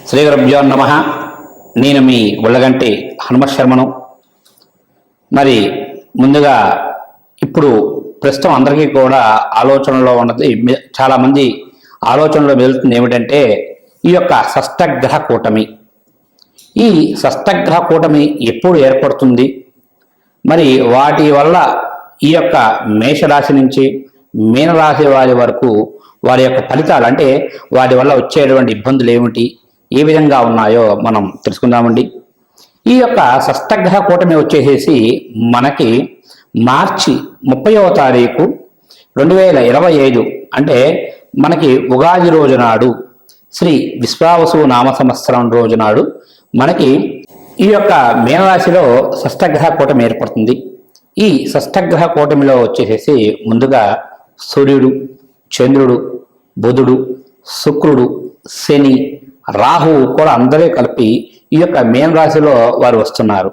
శ్రీ గురుభ్యో నమః. నేను మీ ఉళ్ళగంటి హనుమత్ శర్మను. మరి ముందుగా ఇప్పుడు ప్రస్తుతం అందరికీ కూడా ఆలోచనలో ఉన్నది, చాలామంది ఆలోచనలో వెళ్తుంది ఏమిటంటే ఈ యొక్క షష్టగ్రహ కూటమి. ఈ షష్టగ్రహ కూటమి ఎప్పుడు ఏర్పడుతుంది, మరి వాటి వల్ల ఈ యొక్క మేషరాశి నుంచి మీనరాశి వారి వరకు వారి యొక్క ఫలితాలు, అంటే వాటి వల్ల వచ్చేటువంటి ఇబ్బందులు ఏమిటి, ఏ విధంగా ఉన్నాయో మనం తెలుసుకుందామండి. ఈ యొక్క షష్టగ్రహ కూటమి వచ్చేసేసి మనకి మార్చి 30వ తారీఖు 2025, అంటే మనకి ఉగాది రోజు నాడు, శ్రీ విశ్వావసు నామ సంవత్సరం రోజు నాడు మనకి ఈ యొక్క మీనరాశిలో షష్టగ్రహ కూటమి ఏర్పడుతుంది. ఈ షష్టగ్రహ కూటమిలో వచ్చేసేసి ముందుగా సూర్యుడు, చంద్రుడు, బుధుడు, శుక్రుడు, శని, రాహువు కూడా అందరూ కలిపి ఈ యొక్క మీనరాశిలో వారు వస్తున్నారు.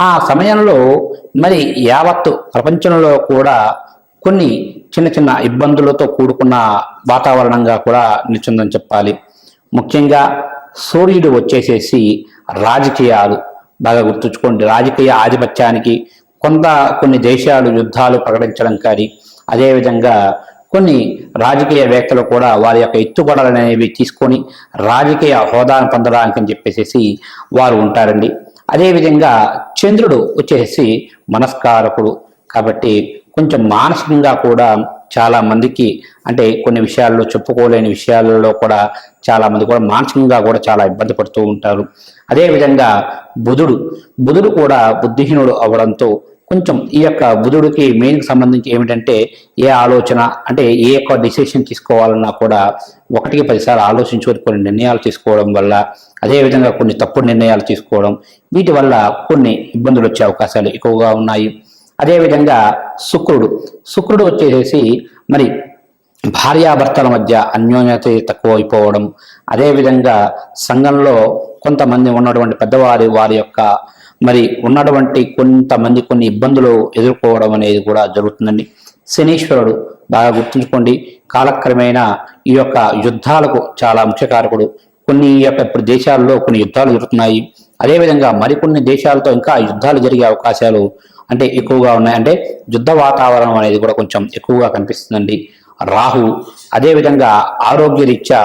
ఆ సమయంలో మరి యావత్తు ప్రపంచంలో కూడా కొన్ని చిన్న చిన్న ఇబ్బందులతో కూడుకున్న వాతావరణంగా కూడా నిలిచిందని చెప్పాలి. ముఖ్యంగా సూర్యుడు వచ్చేసేసి రాజకీయాలు, బాగా గుర్తుంచుకోండి, రాజకీయ ఆధిపత్యానికి కొన్ని దేశాలు యుద్ధాలు ప్రకటించడం కానీ, అదేవిధంగా కొన్ని రాజకీయవేత్తలు కూడా వారి యొక్క ఎత్తుగడలు అనేవి తీసుకొని రాజకీయ హోదాను పొందడానికి అని చెప్పేసి వారు ఉంటారండి. అదేవిధంగా చంద్రుడు వచ్చేసి మనస్కారకుడు కాబట్టి కొంచెం మానసికంగా కూడా చాలా మందికి, అంటే కొన్ని విషయాల్లో చెప్పుకోలేని విషయాలలో కూడా చాలా మంది కూడా మానసికంగా కూడా చాలా ఇబ్బంది పడుతూ ఉంటారు. అదేవిధంగా బుధుడు కూడా బుద్ధిహీనుడు అవడంతో కొంచెం ఈ యొక్క బుధుడికి మెయిన్కి సంబంధించి ఏమిటంటే ఏ ఆలోచన, అంటే ఏ యొక్క డిసిషన్ తీసుకోవాలన్నా కూడా 1కి 10 సార్లు ఆలోచించుకొని కొన్ని నిర్ణయాలు తీసుకోవడం వల్ల, అదేవిధంగా కొన్ని తప్పుడు నిర్ణయాలు తీసుకోవడం, వీటి వల్ల కొన్ని ఇబ్బందులు వచ్చే అవకాశాలు ఎక్కువగా ఉన్నాయి. అదేవిధంగా శుక్రుడు వచ్చేసి మరి భార్యాభర్తల మధ్య అన్యోన్యత తక్కువ అయిపోవడం, అదేవిధంగా సంఘంలో కొంతమంది ఉన్నటువంటి వారి యొక్క మరి ఉన్నటువంటి కొంతమంది కొన్ని ఇబ్బందులు ఎదుర్కోవడం అనేది కూడా జరుగుతుందండి. శనీశ్వరుడు బాగా గుర్తుంచుకోండి, కాలక్రమేణా ఈ యొక్క యుద్ధాలకు చాలా ముఖ్యకారకుడు. కొన్ని యొక్క ఇప్పుడు దేశాల్లో కొన్ని యుద్ధాలు జరుగుతున్నాయి. అదేవిధంగా మరికొన్ని దేశాలతో ఇంకా యుద్ధాలు జరిగే అవకాశాలు అంటే ఎక్కువగా ఉన్నాయి. అంటే యుద్ధ వాతావరణం అనేది కూడా కొంచెం ఎక్కువగా కనిపిస్తుందండి. రాహు అదేవిధంగా ఆరోగ్యరీత్యా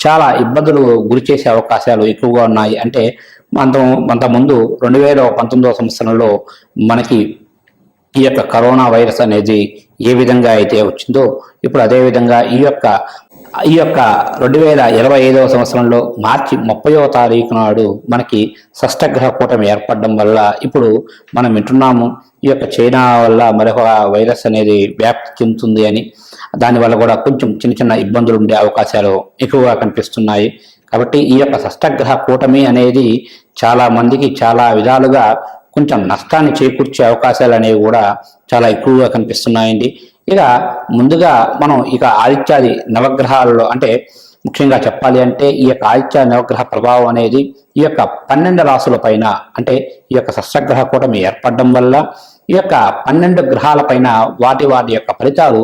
చాలా ఇబ్బందులు గురి చేసే అవకాశాలు ఎక్కువగా ఉన్నాయి. అంటే అంతకుముందు 2019వ సంవత్సరంలో మనకి ఈ యొక్క కరోనా వైరస్ అనేది ఏ విధంగా అయితే వచ్చిందో, ఇప్పుడు అదేవిధంగా ఈ యొక్క 2025వ సంవత్సరంలో మార్చి 30వ తారీఖు నాడు మనకి షష్టగ్రహ కూటమి ఏర్పడడం వల్ల ఇప్పుడు మనం వింటున్నాము ఈ యొక్క చైనా వల్ల మరొక వైరస్ అనేది వ్యాప్తి చెందుతుంది అని. దానివల్ల కూడా కొంచెం చిన్న చిన్న ఇబ్బందులు ఉండే అవకాశాలు ఎక్కువగా కనిపిస్తున్నాయి. కాబట్టి ఈ యొక్క షష్టగ్రహ కూటమి అనేది చాలా మందికి చాలా విధాలుగా కొంచెం నష్టాన్ని చేకూర్చే అవకాశాలు అనేవి కూడా చాలా ఎక్కువగా కనిపిస్తున్నాయండి. ఇక ముందుగా మనం ఆదిత్యాది నవగ్రహాలలో, అంటే ముఖ్యంగా చెప్పాలి అంటే ఈ యొక్క ఆదిత్య నవగ్రహ ప్రభావం అనేది ఈ యొక్క 12 రాశుల పైన, అంటే ఈ యొక్క షష్టగ్రహ కూటమి ఏర్పడడం వల్ల ఈ యొక్క 12 గ్రహాల పైన వాటి యొక్క ఫలితాలు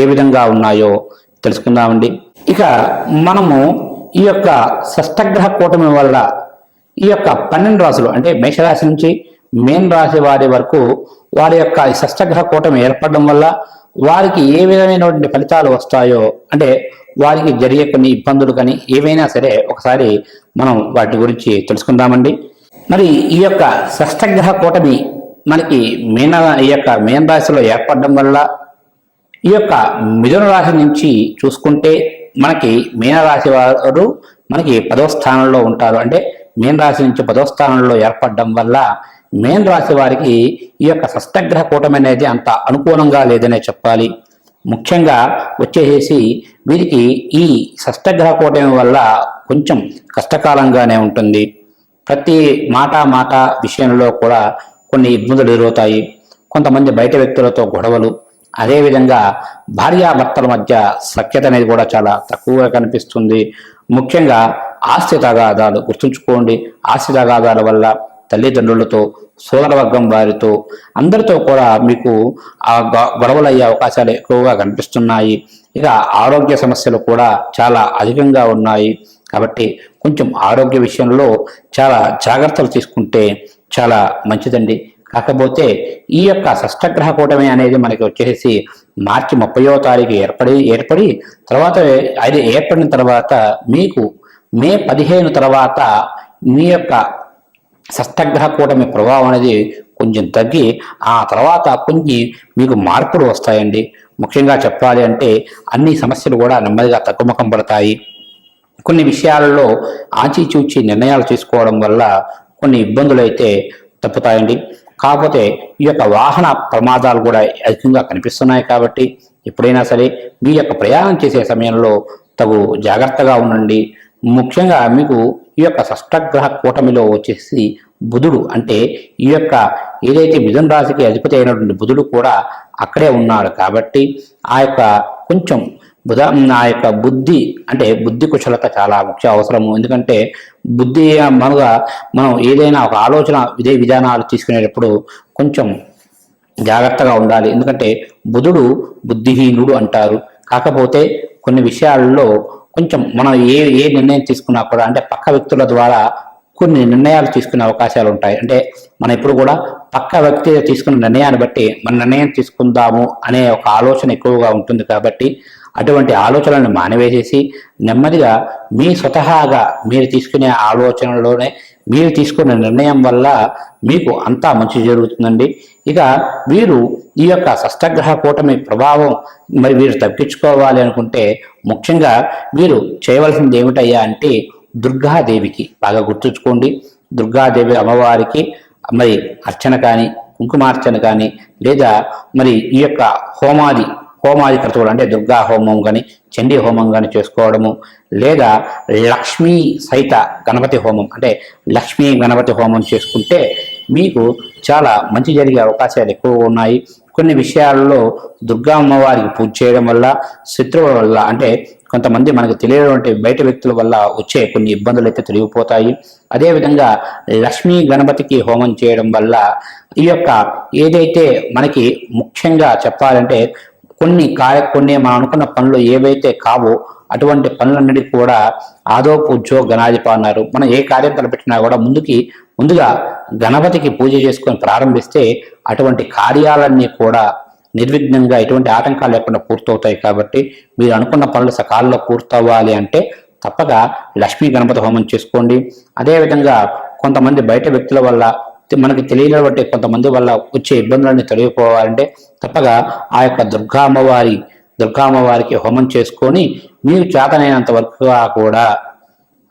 ఏ విధంగా ఉన్నాయో తెలుసుకుందామండి. ఇక మనము ఈ యొక్క షష్టగ్రహ కూటమి వల్ల ఈ యొక్క 12 రాశులు, అంటే మేషరాశి నుంచి మీన రాశి వారి వరకు వారి యొక్క షష్టగ్రహ కూటమి ఏర్పడడం వల్ల వారికి ఏ విధమైనటువంటి ఫలితాలు వస్తాయో, అంటే వారికి జరిగే కొన్ని ఇబ్బందులు కానీ ఏవైనా సరే ఒకసారి మనం వాటి గురించి తెలుసుకుందామండి. మరి ఈ యొక్క షష్టగ్రహ కూటమి మనకి ఈ యొక్క మీన రాశిలో ఏర్పడడం వల్ల ఈ యొక్క మిథున రాశి నుంచి చూసుకుంటే మనకి మీనరాశి వారు మనకి 10వ స్థానంలో ఉంటారు. అంటే మీన రాశి నుంచి 10వ స్థానంలో ఏర్పడడం వల్ల మీన రాశి వారికి ఈ యొక్క షష్టగ్రహ కూటమి అనేది అంత అనుకూలంగా లేదనే చెప్పాలి. ముఖ్యంగా వచ్చేసి వీరికి ఈ షష్టగ్రహ కూటమి వల్ల కొంచెం కష్టకాలంగానే ఉంటుంది. ప్రతి మాట విషయంలో కూడా కొన్ని ఇబ్బందులు ఎదురవుతాయి. కొంతమంది బయట వ్యక్తులతో గొడవలు, అదేవిధంగా భార్యాభర్తల మధ్య సఖ్యత అనేది కూడా చాలా తక్కువగా కనిపిస్తుంది. ముఖ్యంగా ఆస్తి తగాదాలు గుర్తుంచుకోండి. ఆస్తి తగాదాల వల్ల తల్లిదండ్రులతో, సోదరవర్గం వారితో, అందరితో కూడా మీకు ఆ గొడవలు అయ్యే అవకాశాలు ఎక్కువగా కనిపిస్తున్నాయి. ఇక ఆరోగ్య సమస్యలు కూడా చాలా అధికంగా ఉన్నాయి. కాబట్టి కొంచెం ఆరోగ్య విషయంలో చాలా జాగ్రత్తలు తీసుకుంటే చాలా మంచిదండి. కాకపోతే ఈ యొక్క షష్టగ్రహ కూటమి అనేది మనకి వచ్చేసి మార్చి 30వ తారీఖు ఏర్పడి తర్వాత అది ఏర్పడిన తర్వాత మీకు మే 15 తర్వాత మీ యొక్క షష్టగ్రహ కూటమి ప్రభావం అనేది కొంచెం తగ్గి ఆ తర్వాత కొన్ని మీకు మార్పులు వస్తాయండి. ముఖ్యంగా చెప్పాలి అంటే అన్ని సమస్యలు కూడా నెమ్మదిగా తగ్గుముఖం పడతాయి. కొన్ని విషయాలలో ఆచితూచి నిర్ణయాలు తీసుకోవడం వల్ల కొన్ని ఇబ్బందులు అయితే తప్పుతాయండి. కాకపోతే ఈ యొక్క వాహన ప్రమాదాలు కూడా అధికంగా కనిపిస్తున్నాయి కాబట్టి ఎప్పుడైనా సరే మీ యొక్క ప్రయాణం చేసే సమయంలో తగు జాగ్రత్తగా ఉండండి. ముఖ్యంగా మీకు ఈ యొక్క షష్టగ్రహ కూటమిలో వచ్చేసి బుధుడు అంటే ఈ యొక్క ఏదైతే మిథున రాశికి అధిపతి అయినటువంటి బుధుడు కూడా అక్కడే ఉన్నాడు కాబట్టి ఆ యొక్క కొంచెం ఆ యొక్క బుద్ధి అంటే బుద్ధి కుశలత చాలా ముఖ్య అవసరము. ఎందుకంటే బుద్ధి మనం ఏదైనా ఒక ఆలోచన విధానాలు తీసుకునేటప్పుడు కొంచెం జాగ్రత్తగా ఉండాలి. ఎందుకంటే బుధుడు బుద్ధిహీనుడు అంటారు. కాకపోతే కొన్ని విషయాల్లో కొంచెం మనం ఏ నిర్ణయం తీసుకున్నా కూడా అంటే పక్క వ్యక్తుల ద్వారా కొన్ని నిర్ణయాలు తీసుకునే అవకాశాలు ఉంటాయి. అంటే మనం ఎప్పుడు కూడా పక్క వ్యక్తి తీసుకున్న నిర్ణయాన్ని బట్టి మన నిర్ణయం తీసుకుందాము అనే ఒక ఆలోచన ఎక్కువగా ఉంటుంది. కాబట్టి అటువంటి ఆలోచనలను మానివేసేసి నెమ్మదిగా మీ స్వతహాగా మీరు తీసుకునే ఆలోచనలోనే మీరు తీసుకున్న నిర్ణయం వల్ల మీకు అంతా మంచి జరుగుతుందండి. ఇక వీరు ఈ యొక్క షష్టగ్రహ కూటమి ప్రభావం మరి వీరు తప్పించుకోవాలి అనుకుంటే ముఖ్యంగా వీరు చేయవలసింది ఏమిటయ్యా అంటే దుర్గాదేవికి బాగా గుర్తుంచుకోండి. దుర్గాదేవి అమ్మవారికి మరి అర్చన కానీ కుంకుమార్చన కానీ లేదా మరి ఈ యొక్క హోమాది క్రతువులు అంటే దుర్గా హోమం కానీ చండీ హోమం కానీ చేసుకోవడము లేదా లక్ష్మీ సహిత గణపతి హోమం అంటే లక్ష్మీ గణపతి హోమం చేసుకుంటే మీకు చాలా మంచి జరిగే అవకాశాలు ఎక్కువగా ఉన్నాయి. కొన్ని విషయాల్లో దుర్గా అమ్మవారికి పూజ చేయడం వల్ల శత్రువుల వల్ల అంటే కొంతమంది మనకు తెలియనటువంటి బయట వ్యక్తుల వల్ల వచ్చే కొన్ని ఇబ్బందులు అయితే తొలగిపోతాయి. అదేవిధంగా లక్ష్మీ గణపతికి హోమం చేయడం వల్ల ఈ యొక్క ఏదైతే మనకి ముఖ్యంగా చెప్పాలంటే కొన్ని మనం అనుకున్న పనులు ఏవైతే కావో అటువంటి పనులన్నిటికీ కూడా ఆదో పూజో గణాధిప అన్నారు. మనం ఏ కార్యం తలపెట్టినా కూడా ముందుగా గణపతికి పూజ చేసుకొని ప్రారంభిస్తే అటువంటి కార్యాలన్నీ కూడా నిర్విఘ్నంగా ఎటువంటి ఆటంకాలు లేకుండా పూర్తవుతాయి. కాబట్టి మీరు అనుకున్న పనులు సకాలంలో పూర్తవ్వాలి అంటే తప్పక లక్ష్మీ గణపతి హోమం చేసుకోండి. అదేవిధంగా కొంతమంది బయట వ్యక్తుల వల్ల మనకి తెలియబట్టి కొంతమంది వల్ల వచ్చే ఇబ్బందులన్నీ తొలగిపోవాలంటే తప్పగా ఆ యొక్క దుర్గా అమ్మవారికి హోమం చేసుకొని మీరు చేతనైనంత వరకుగా కూడా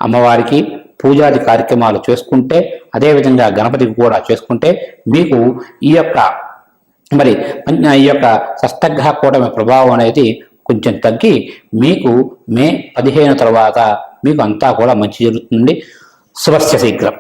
అమ్మవారికి పూజాది కార్యక్రమాలు చేసుకుంటే అదేవిధంగా గణపతికి కూడా చేసుకుంటే మీకు ఈ యొక్క షష్టగ్రహ కూటమి ప్రభావం అనేది కొంచెం తగ్గి మీకు మే 15 తర్వాత మీకు అంతా కూడా మంచి జరుగుతుంది. శుభస్య శీఘ్రం.